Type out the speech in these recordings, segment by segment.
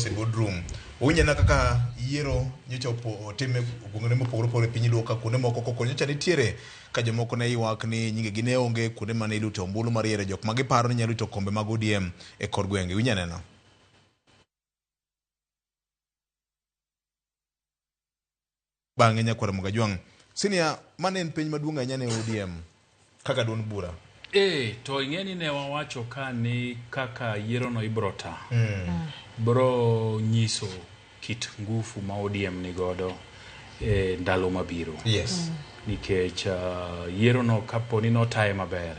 e boardroom. Winja na kaka yiero nyocha otime gwenge mopogore opogore piny Luo ka kuonde moko koko nyocha nitiere ka jomoko ne ywak ni nyinge gi ne onge kuonde mane ilute ombulu mar yiero jok ma giparo ni nyalo rito kombe mag ODM e kor gwenge. Winja neno. Bang'e nyakwara Mugajwang'. Senior, mane en piny maduong' ahinya ne ODM kaka duond bura. To ing'eni ne wawacho ka ni kaka yiero no ibrota. Bro nyiso kit ngufu ma ODM ni godo ndalo mabiro. Yes. Nikech yiero no kaponi notaye maber.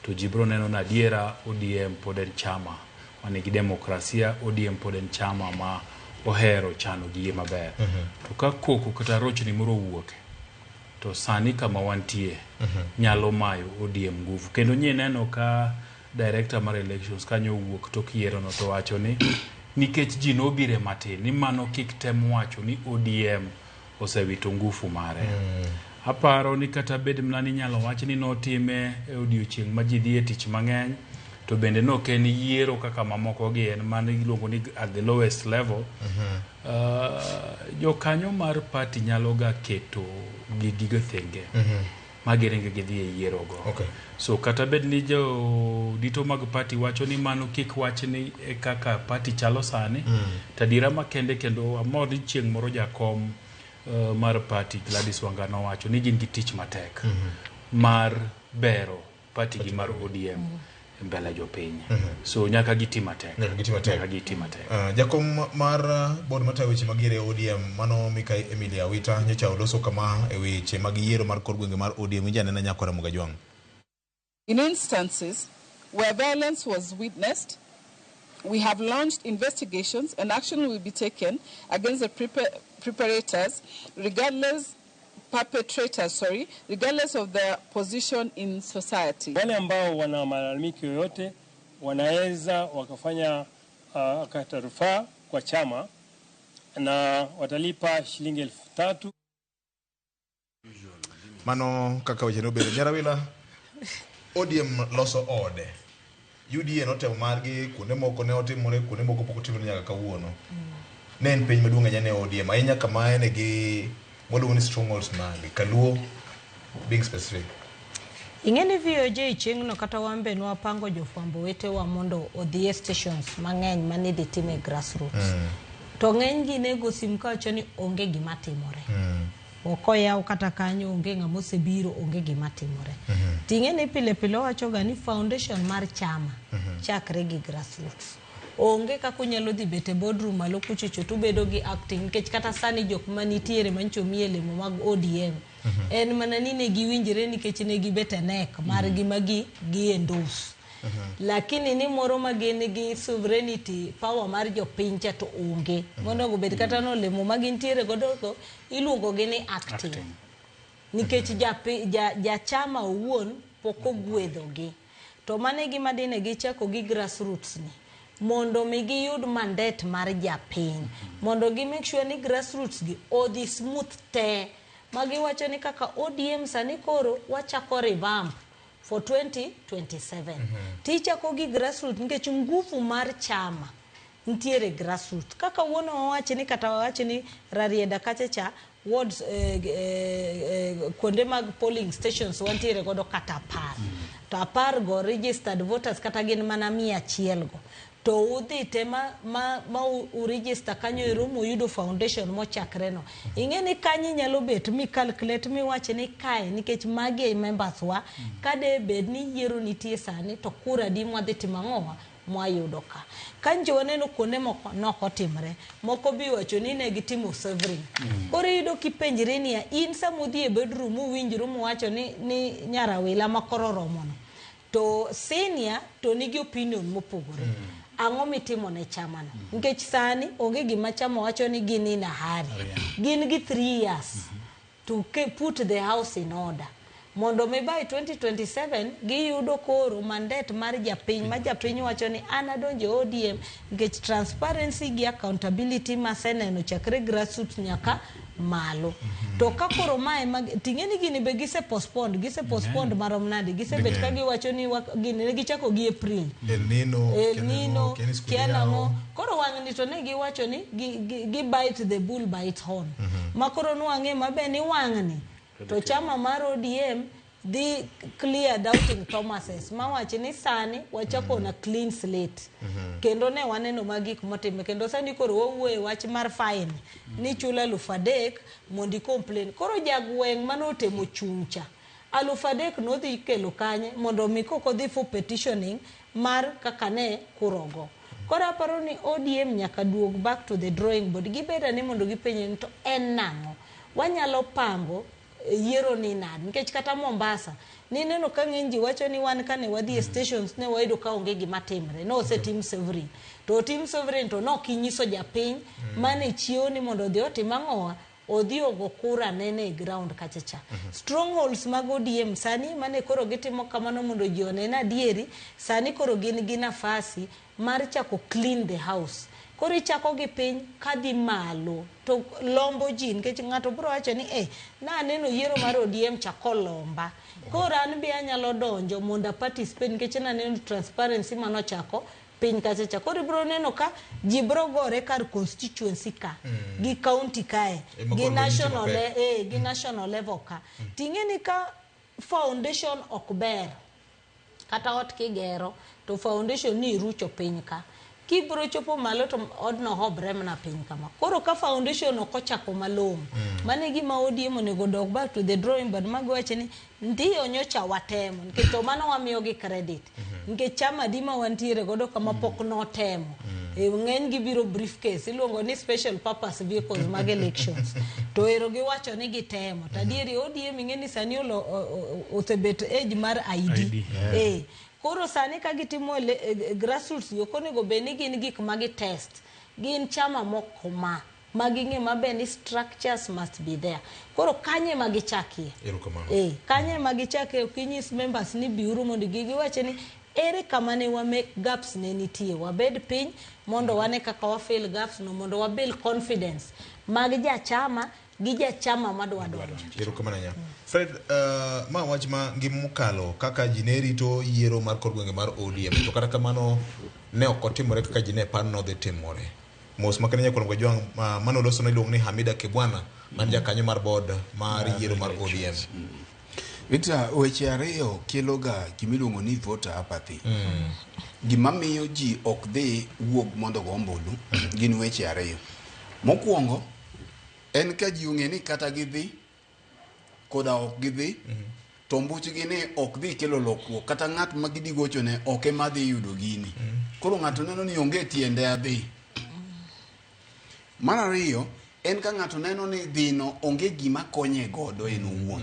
To jibro neno na diera ODM pod en chama manigi demokrasia, ODM pod en chama ma ohero chano giye maber. To ka koko kata rochni moro wuoke, to sani kama wantie nyalo mayo ODM nguvu. Kendo nye neno ka director mar elections kanyo wuok to kiero no to wacho ni nikech ji nobire matin ni mano kik tem wacho ni ODM osewito nguvu mare. Aparo ni kata bed mnani nyalo wacho ni notime e odiochieng' ma ji dhi e tich mang'eny, to bende no ken yiero kaka mamoko gi en mane iluongo ni at the lowest level. Jo kanyo mar party nyalo ga keto gigo thenge magirenge gidhi e yiero go. So kata bed ni jo dito mag party wacho ni mano kik wach ni kaka party chalo sani, tadira makende kendo amor ni chieng' moro jakom mar party Gladys Wanga no wacho ni gin gi tich matek mar bero party gi mar ODM mbele jopiny. So nyaka gitima tek. Jakom mar board matayo weche mag yiero ODM mano Mikai Emilia Wita nyocha oloso kama e weche mag yiero mar kor gwenge mar ODM. Winja nena Nyakwara Mugajwang'. In instances where violence was witnessed, we have launched investigations and action will be taken against the perpetrators regardless of their position in society. Wale ambao wana malalamiko yoyote wanaweza wakafanya kata rufaa kwa chama na watalipa shilingi 3,000. Mano kaka weche no bere Nyarawila ODM loso ode. UDA notemo margi kuonde moko ne otimore, kuonde moko pok otimore nyaka kawuono. Ne en piny maduong' ahinya ne ODM ahinya kama en gi modong' strongholds magi Kaluo being specific. Ing'eni VOJ chieng' no kata wambe nwa pango jofwambo wetewa mondo odhie stations mang'eny manidhi time grassroots. To ng'eny gi nego sim kawacho ni onge gima timore. Okoyaw kata kanyo onge ng'ama osebiro, onge gima timore. Ting'eni pile pile wacho ga ni foundation mar chama chakre gi grassroots. Onge kako nyalo dhi bete boardroom malo kuchocho to bedo gi acting nikech kata sani jok manitiere mancho mielemo mag ODM en manani ne giwinjire nikech ne gibete nek mar gi endorse. Lakini ni moro magene gi sovereignty power mar jopiny cha to onge. Mondo go bed kata no lemo magintiere godo iluongo gi ni acting. Nikech ja chama owuon poko gwedho gi. To mane gima dine gichako gi grassroots ni mondo migi yud mandate mar japiny, mondo gi make sure ni grassroots gi odhi smooth te, magi wacho ni kaka ODM sani koro wachako revamp for 2027. Tichako gi grassroots nikech nguvu mar chama ntiere grassroots. Kaka wono wawache ni kata wawache ni Rarieda kachacha wards kuonde mag polling stations wantiere godo kata 10. To 10 go registered voters kata gin mana 100 go. To udhi tema ma uregister kanyo e room uyudo foundation mochakre no. Ing'eni kanyi nyalo bet mi calculate mi wache ni kae nikech magi members wa kade bed ni yiero nitie sani to kura di mwadhi timang'owa mwayudo ka. Kanjo waneno kuonde moko noko timre. Moko bi wacho ni ne gitimo severing. Koro yudo kipenjre ni ya in samudhi e bedroom uwinjru muwacho ni Nyarawila makoro romono. To senior to nigi opinion mopogore. Ang'o mitimo ne chama no. Nikech sani onge gima chama wacho ni gin in a hurry. Gin gi 3 years to put the house in order. mondo mi by 2027 giyudo koro mandet mar japiny ma japiny wacho ni an adonjo ODM nikech transparency gi accountability maseneno chakre grassroots nyaka malo. To ka koro mae ting'eni gini be gise postponed marom nade gisebet ka giwacho ni gini ne gichako gi April. El Nino kianang'o koro wang'ni to ne giwacho ni gi bite the bull by its horn. Ma koro nwang'e mabe ni wang'ni to chama mar ODM dhi clear doubting Thomases mawacho ni sani wachako na clean slate. Kendo ne waneno magik motime kendo sani koro wawuoye wach mar fine ni chula 3,000 mondi complain. Koro jagweng' manotemo chungcha 3,000 nodhi kelo kanye mondo mi koko dhi for petitioning mar kaka ne kurogo. Koro aparo ni ODM nyaka duog back to the drawing board gibeda ni mondo gipenye to en nang'o wanyalo pango yiero ni nadi nikech kata Mombasa ni neno ka ng'eny ji wacho ni wan kane wadhi stations ne wayudo ka onge gima timre no ose team sovereign to team sovereign to no kinyiso japiny mane chiewo ni mondo odhi otim ang'owa odhi ogo kura nene e ground kachacha. Strongholds mag ODM sani mane koro gitimo kamano mondo ji onene adieri sani koro gin gi nafasi mar chako clean the house. Koro ichako gi piny kadhi malo to lombo ji nikech ng'ato biro wacho ni na neno yiero mar ODM chako lomba. Koro an be anyalo donjo mondo participate nikech na neno transparency mano chako piny kachacha. Koro biro neno ka ji biro gore kar constituency ka gi county kae gi national level ka. Ting'eni ka foundation ok ber kata ot kigero to foundation ni rucho piny ka. Kibro chopo malo to odno hobre mna piny kama. Koro ka foundation okochako malong mane gima ODM onego dog back to the drawing board magwache ni ndiyo nyocha watemo nikech to mano wamiyo gi credit nikech chama dima wantiere godo kama pok notemo. Ng'eny gibiro briefcase iluongo ni special purpose vehicles mag elections to ero giwacho ni gitemo tadieri ODM ing'eni sani osebet age mar ID. Koro sani ka gitimo grassroots yokonego beni gin gik magi test gin chama moko maging'e mabe ni structures must be there. Koro kanye magichakie kanye magichakie okinyis members ni biuru mondo giwache ni ere kama ne wame gaps ne nitie wabed piny mondo wane kaka wa fill gaps no mondo wa build confidence mag jachama gi jachama madwa donjo. Fred, ma wach ma ngimukalo kaka jineri to yiero mar kor gwenge mar ODM to kata kamano ne okotimore kaka jine pan no dhi timore. Mos makene nyako ngo jwang mano loso no iluongo ni Hamida Kibwana man jakanyo mar board mar yiero mar ODM. Victor, weche ariyo keloga gimiluongo ni voter apathy. Gima miyo ji ok dhi wuog mondo go ombulu gin weche ariyo. Mokwongo en ka ji ong'e ni kata gidhi koda ok gidhi to mbuchgi ni ok dhi kelo lokruok kata ng'at ma gidhi gocho ne ok ema dhi yudo gini. Koro ng'ato neno ni onge tiende adhi. Mar ariyo en ka ng'ato neno ni dhino onge gima konye godo en owuon.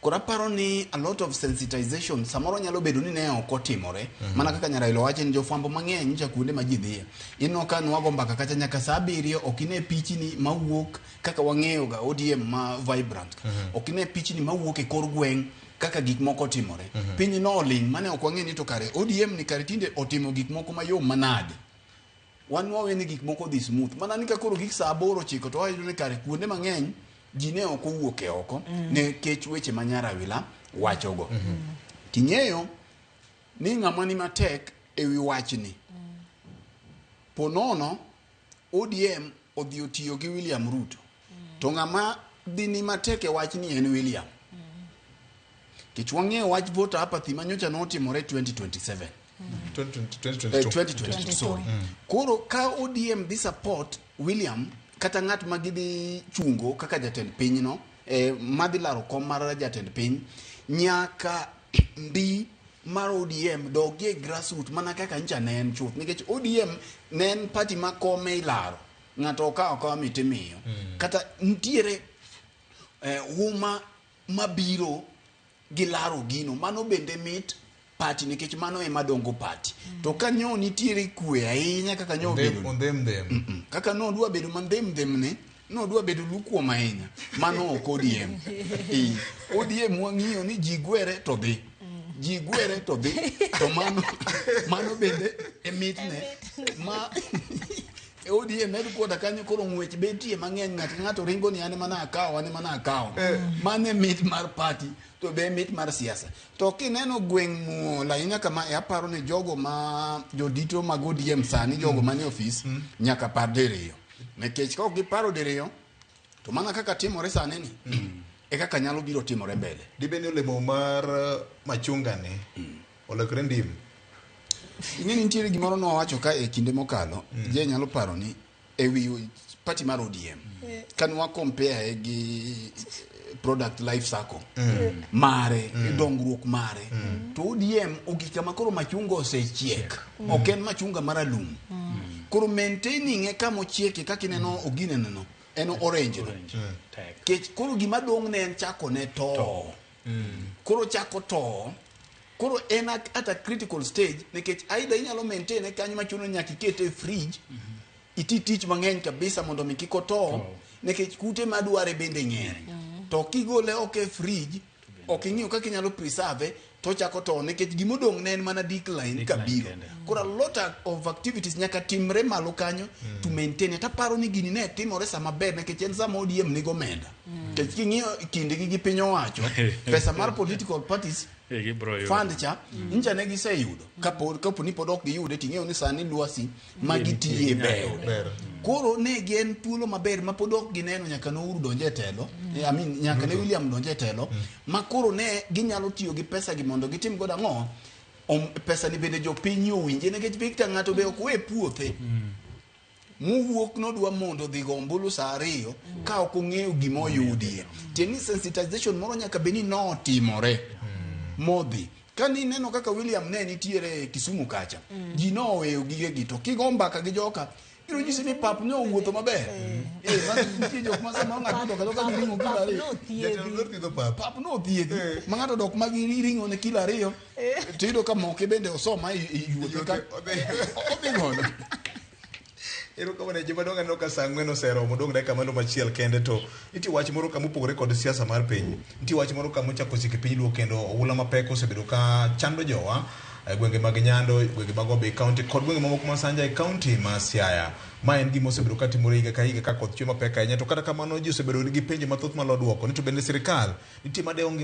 Kora paro ni a lot of sensitization samoro nyalo bedo ni ne ok otimore mana kaka Nyarailo wacho ni jofwambo mang'eny nyicha kuonde ma ji dhiye ino ka nwago mbaka kata nyaka saa 7 okine pichni mawuok kaka wang'eyo ga ODM ma vibrant okine pichni mawuok e kor gweng' kaka gik moko timore piny no oling mane ok wang'e ni to kare ODM ni kare tinde otimo gik moko mayom manade wan wawe ni gik moko dhi smooth mana ni ka koro gik saa 8 chiko to wayudo ni kare kuonde mang'eny jine oko wuoke oko ne kech weche manyara wachogo. Ting'eyo ni ng'ama ni matek ewi wachni. Ponono ODM odhi otiyo gi William Ruto. To ng'ama dhi ni matek e wachni en William. Kech wang'eyo wach voter apathy manyocha notimore 2027. 2022 sorry. Koro ka ODM dhi support William kata ng'at magidhi chungo kaka jatend piny no madhi laro kom mar jatend piny nyaka ndi mar ODM dogie grassroots mana kaka ncha ne en chuth nikech ODM ne en party ma kome ilaro ng'ato ka mitimiyo kata ntiere huma mabiro gilaro gino mano bende mit party nikech mano ema dongo party to kanyo nitiere kwe ahinya kaka nyo bedo kaka no dwa bedo mandem ne nodwa bedo lukuom ahinya mano ok ODM. ODM wang'iyo ni ji gwere to dhi, ji gwere to dhi, to mano bende emitne ma ODM headquarter kanyo koro ng'wech betie mang'eny, ng'ato ringo ni ane mana akawo mane mit mar party to be mit mar siasa. To kineno gweng' muol ahinya kama, aparo ni jogo ma jodito mag ODM sani, jogo manie ofis nyaka par diriyo, nikech ka ok giparo diriyo to mana kaka timore sani ni e kaka nyalo biro timore mbele. Dibeni olemo mar machunga ni olekre ndim. Ing'eni nitiere gimoro nowacho ka e kinde mokalo, je nyalo paro ni ewi party mar ODM kanwa compare gi product life cycle mare, dongruok mare, to ODM ogika makoro machunga osechiek, ok en machunga maralum. Koro maintaining e kama ochieke kaka ineno ogine neno en orange no. Kech koro gima dong' ne en chako ne to. Koro chako to. Koro en at a critical stage, nekech aida inyalo maintain kanyo machuno nyaka ikete fridge, iti tich mang'eny kabisa mondo mi kiko to, nekech kute madware bende ng'ere. To kigole oke fridge, ok ing'iyo kaka inyalo preserve, to chako to, nekech gimodong' ne en mana decline kabiro. Koro a lot of activities nyaka timre malo kanyo to maintain. Taparo ni gini ne timore sama ber, nekech en sama ODM nigo omenda. Nekech king'iyo kindegi gi piny owacho, pesa mar political parties fund cha inja ne giseyudo kapo ni pod ok giyude, ting'eyo ni sani lwasi magitiye ber. Koro ne gen thuolo maber ma pod ok gineno nyaka no Uhuru donje telo, nyaka ne William donje telo, ma koro ne ginyalo tiyo gi pesa gi mondo gitim godo ang'o, pesa ni bende jopiny owinje, nekech Victor ng'ato be ok we puothe muwuok nodwa mondo dhi go ombulu saa 2 ka ok ong'eyo gima oyudie. Tieni sensitization moro nyaka beni notimore modhi. Kani neno kaka William ne nitiere Kisumu kacha, ji noweyo gigegi, to kigo mbaka gi joka iro nyisi ni pap ne owuotho maber. Nitie jok ma sama ng'ato dok ka giringo kila 2, pap no thiedhi ma ng'ato dok ma giringo ne kila 2, to iyudo ka moke bende osoma yuotho ka odhi godo. Ero kama ne jima donga no ka sangwe no sero modong dakika malo machiel kende, to iti wach moro kama opogore kod siasa mar piny. Iti wach moro kama chako sike piny luo kendo oula mapek osebedo ka chando jowa gwenge mag Nyando, gwenge mag Homabay County kod gwenge mamoko ma Sanja County ma Siaya. Ma en gima osebedo ka timore higa ka koth chwe mapek ahinya, to kata kamano ji osebedo gi penjo mathoth malo duoko ni to bende sirikal nitie made onge